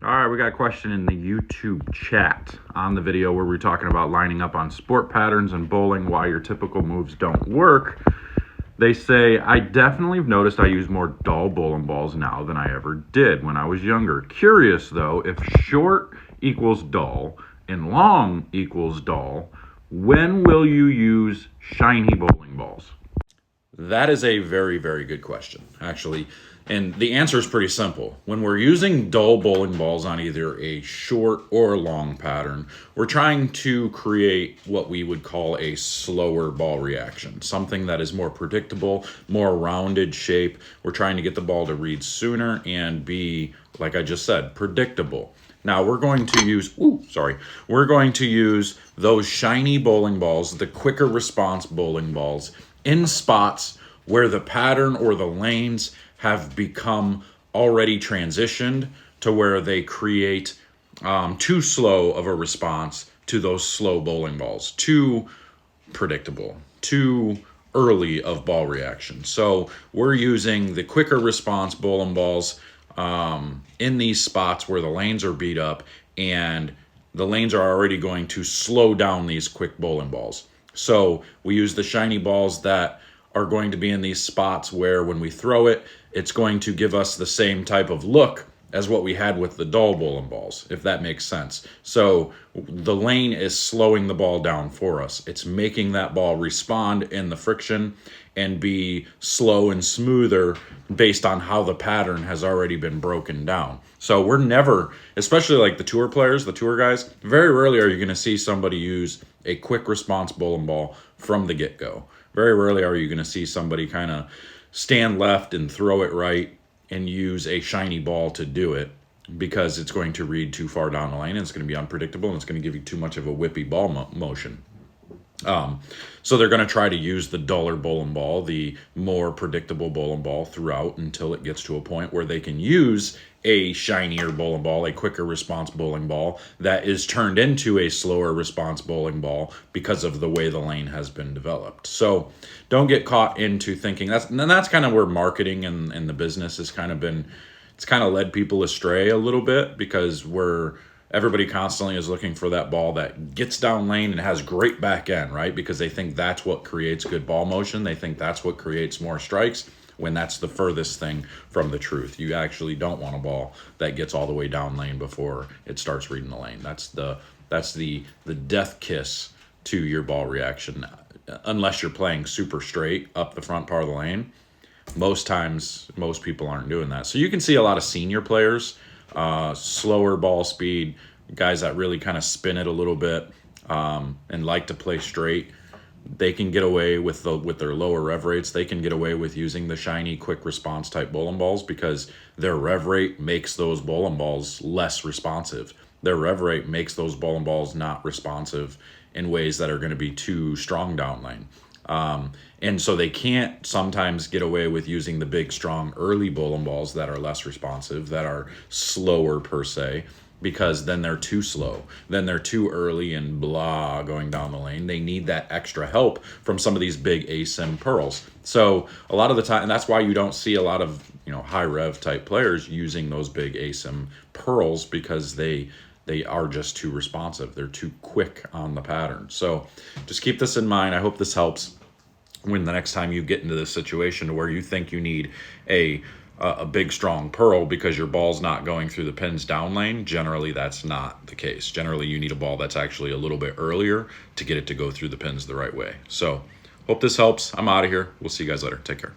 All right, we got a question in the YouTube chat on the video where we're talking about lining up on sport patterns and bowling, why your typical moves don't work. They say, I definitely have noticed I use more dull bowling balls now than I ever did when I was younger. Curious though, if short equals dull and long equals dull, when will you use shiny bowling balls? That is a very, very good question, actually. And the answer is pretty simple. When we're using dull bowling balls on either a short or long pattern, we're trying to create what we would call a slower ball reaction, something that is more predictable, more rounded shape. We're trying to get the ball to read sooner and be, like I just said, predictable. Now we're going to use, we're going to use those shiny bowling balls, the quicker response bowling balls, in spots where the pattern or the lanes have become already transitioned to where they create too slow of a response to those slow bowling balls, too predictable, too early of ball reaction. So we're using the quicker response bowling balls in these spots where the lanes are beat up and the lanes are already going to slow down these quick bowling balls. So we use the shiny balls that are going to be in these spots where when we throw it, it's going to give us the same type of look as what we had with the dull bowling balls, if that makes sense. So the lane is slowing the ball down for us. It's making that ball respond in the friction and be slow and smoother based on how the pattern has already been broken down. So we're never, especially like the tour players, the tour guys, very rarely are you going to see somebody use a quick response bowling ball from the get-go. Very rarely are you going to see somebody kind of stand left and throw it right and use a shiny ball to do it, because it's going to read too far down the lane and it's going to be unpredictable and it's going to give you too much of a whippy ball motion. So they're going to try to use the duller bowling ball, the more predictable bowling ball throughout until it gets to a point where they can use a shinier bowling ball, a quicker response bowling ball that is turned into a slower response bowling ball because of the way the lane has been developed. So don't get caught into thinking that's kind of where marketing and the business has kind of been, it's kind of led people astray a little bit, because everybody constantly is looking for that ball that gets down lane and has great back end, right? Because they think that's what creates good ball motion. They think that's what creates more strikes, when that's the furthest thing from the truth. You actually don't want a ball that gets all the way down lane before it starts reading the lane. That's the death kiss to your ball reaction, unless you're playing super straight up the front part of the lane. Most times, most people aren't doing that. So you can see a lot of senior players, slower ball speed, guys that really kind of spin it a little bit and like to play straight. They can get away with their lower rev rates. They can get away with using the shiny quick response type bowling balls because their rev rate makes those bowling balls less responsive. Their rev rate makes those bowling balls not responsive in ways that are going to be too strong down lane. And so they can't sometimes get away with using the big, strong early bowling balls that are less responsive, that are slower per se, because then they're too slow. Then they're too early and blah going down the lane. They need that extra help from some of these big asim pearls. So a lot of the time, and that's why you don't see a lot of high rev type players using those big asim pearls, because they are just too responsive. They're too quick on the pattern. So just keep this in mind. I hope this helps when the next time you get into this situation where you think you need a big strong pearl because your ball's not going through the pins down lane. Generally, that's not the case. Generally, you need a ball that's actually a little bit earlier to get it to go through the pins the right way. So hope this helps. I'm out of here. We'll see you guys later. Take care.